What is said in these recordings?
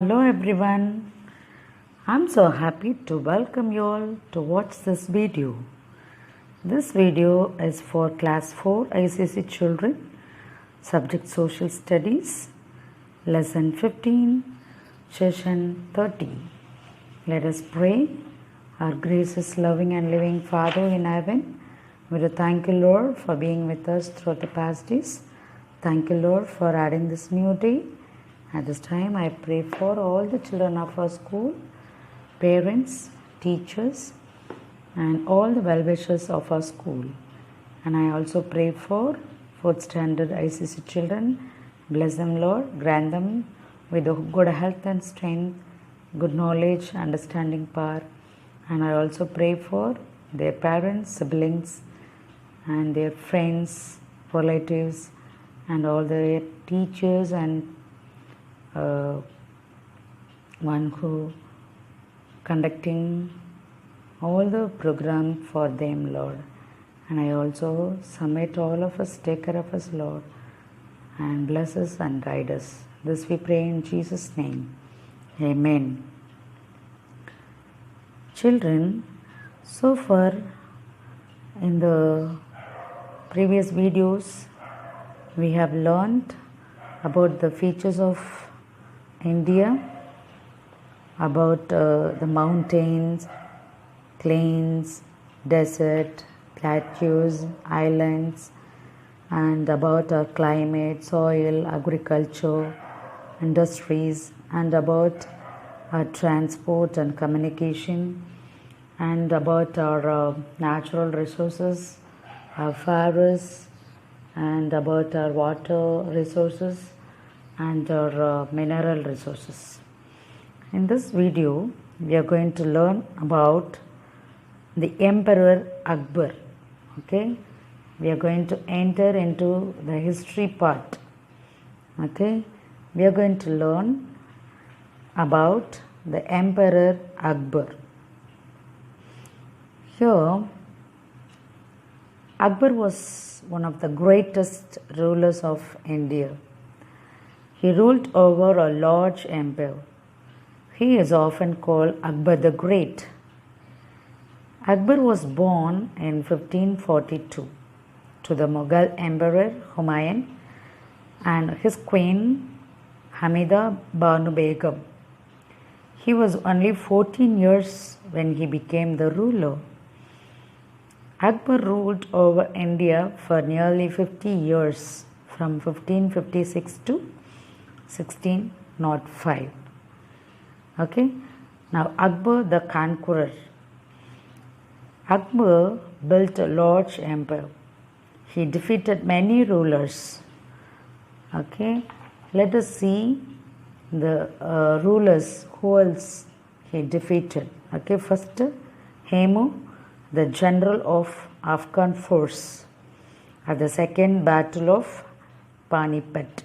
Hello everyone, I'm so happy to welcome you all to watch this video. This video is for class 4 ICC children, subject social studies, lesson 15, session 30. Let us pray. Our gracious, loving and living Father in heaven, we do thank you Lord for being with us throughout the past days. Thank you Lord for adding this new day. At this time, I pray for all the children of our school, parents, teachers, and all the well-wishers of our school. And I also pray for 4th standard ICC children. Bless them, Lord. Grant them with good health and strength, good knowledge, understanding power. And I also pray for their parents, siblings, and their friends, relatives, and all their teachers and one who conducting all the program for them, Lord. And I also submit all of us, take care of us, Lord, and bless us and guide us. This we pray in Jesus' name. Amen. Children, so far in the previous videos, we have learned about the features of India, about the mountains, plains, desert, plateaus, islands, and about our climate, soil, agriculture, industries, and about our transport and communication, and about our natural resources, our forests, and about our water resources and our mineral resources. In this video, we are going to learn about the Emperor Akbar. Okay, we are going to enter into the history part. Okay, we are going to learn about the Emperor Akbar. Here, Akbar was one of the greatest rulers of India. He ruled over a large empire. He is often called Akbar the Great. Akbar was born in 1542 to the Mughal Emperor Humayun and his queen Hamida Banu Begum. He was only 14 years when he became the ruler. Akbar ruled over India for nearly 50 years, from 1556 to 1605. Okay, now Akbar the Conqueror. Akbar built a large empire. He defeated many rulers. Okay, let us see the rulers who else he defeated. Okay, first Hemu, the general of Afghan force, at the second battle of Panipat.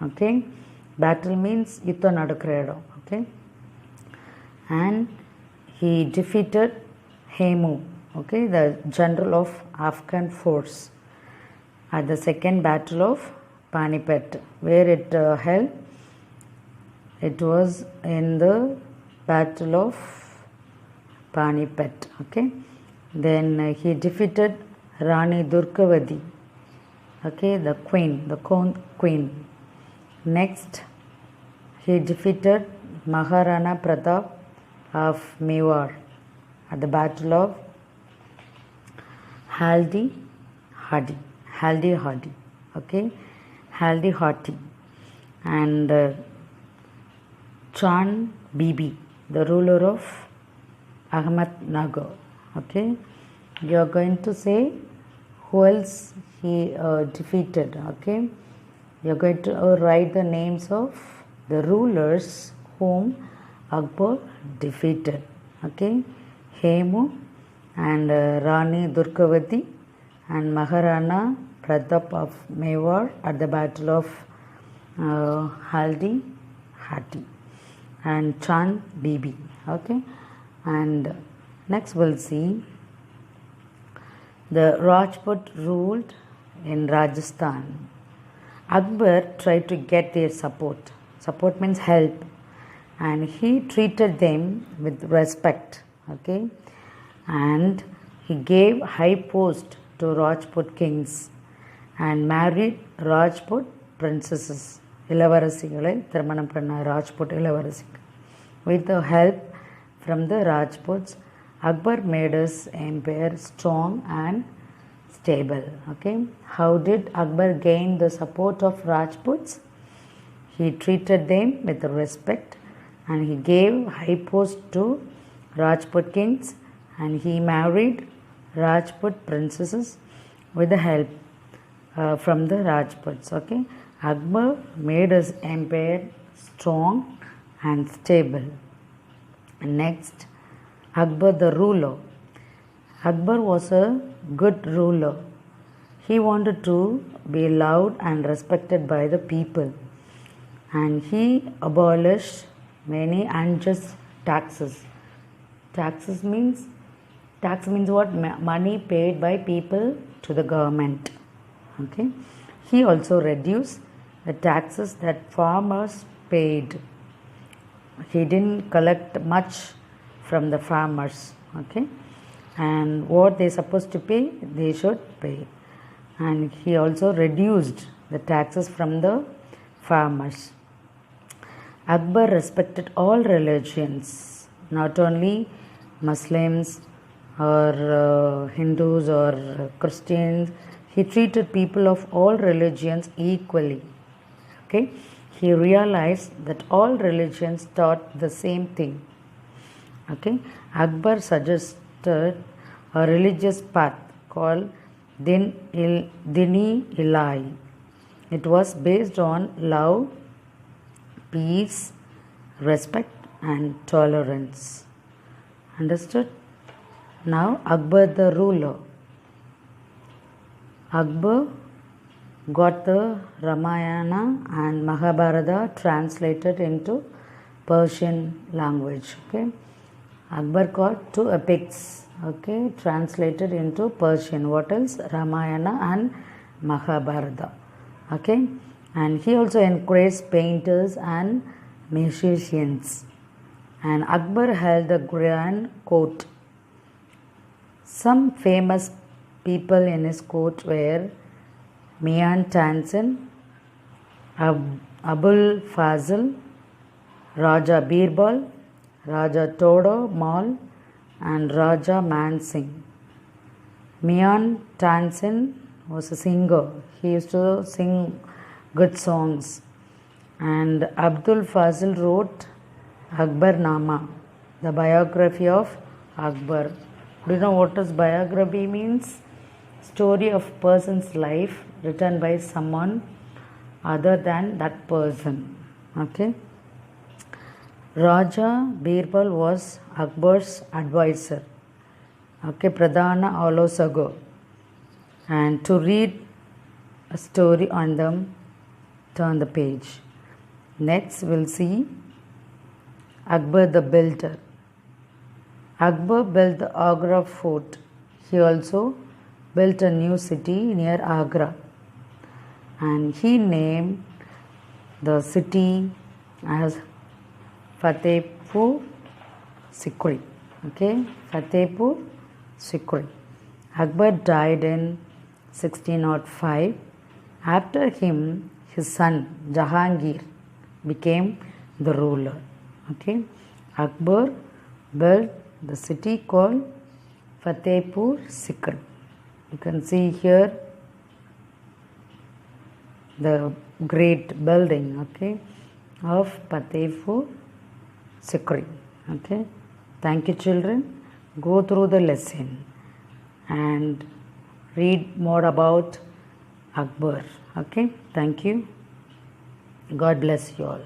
Okay, battle means Yuddha nadakra idam. Okay, and he defeated Hemu, okay, the general of Afghan force, at the second battle of Panipat. Where it held? It was in the battle of Panipat. Okay, then he defeated Rani Durgavati, okay, the queen. Next, he defeated Maharana Pratap of Mewar at the battle of Haldi Hadi. Okay, Haldi Hati. And Chand Bibi, the ruler of Ahmednagar. Okay, you are going to say who else he defeated. Okay, you are going to write the names of the rulers whom Akbar defeated. Okay, Hemu and Rani Durgavati and Maharana Pratap of Mewar at the battle of Haldi Hati, and Chand Bibi. Okay, and next we'll see the Rajput ruled in Rajasthan. Akbar tried to get their support. Support means help. and he treated them with respect, okay, and he gave high post to Rajput kings and married Rajput princesses. இளவரசிகளை திருமணம் பண்ண ராஜ்புட் இளவரசி. With the help from the Rajputs, Akbar made his empire strong and stable. Okay, how did Akbar gain the support of Rajputs? He treated them with respect and he gave high post to Rajput kings and he married Rajput princesses with the help from the Rajputs. Okay, Akbar made his empire strong and stable. Next, Akbar the ruler. Akbar was a good ruler. He wanted to be loved and respected by the people, and he abolished many unjust taxes. Tax means what? Money paid by people to the government. Okay, he also reduced the taxes that farmers paid. He didn't collect much from the farmers, okay, and what they supposed to pay, they should pay. And he also reduced the taxes from the farmers. Akbar respected all religions, not only Muslims or Hindus or Christians. He treated people of all religions equally. Okay, he realized that all religions taught the same thing. Okay, Akbar suggested a religious path called Din-i-Ilahi. It was based on love, peace, respect and tolerance. Understood? Now Akbar the ruler. Akbar got the Ramayana and Mahabharata translated into Persian language. Okay, Akbar got 2 epics, okay, translated into Persian. What else? Ramayana and Mahabharata. Okay, and he also encouraged painters and musicians. And Akbar held a grand court. Some famous people in his court were Mian Tanzin, Abul Fazil, Raja Birbal, Raja Todo Mal and Raja Man Singh. Mian Tanzin was a singer. He used to sing good songs. And Abdul Fazil wrote Akbarnama, the biography of Akbar. Do you know what does biography means? Story of person's life written by someone other than that person. Okay. Raja Birbal was Akbar's advisor. Okay, Pradhana Alosago. And to read a story on them, turn the page. Next we'll see Akbar the builder. Akbar built the Agra fort. He also built a new city near Agra. And he named the city as Fatehpur Sikri. Okay, Fatehpur Sikri. Akbar died in 1605. After him, his son Jahangir became the ruler. Okay, Akbar built the city called Fatehpur Sikri. You can see here the great building, okay, of Fatehpur Sikri. Okay, thank you children. Go through the lesson and read more about Akbar. Okay, thank you. God bless you all.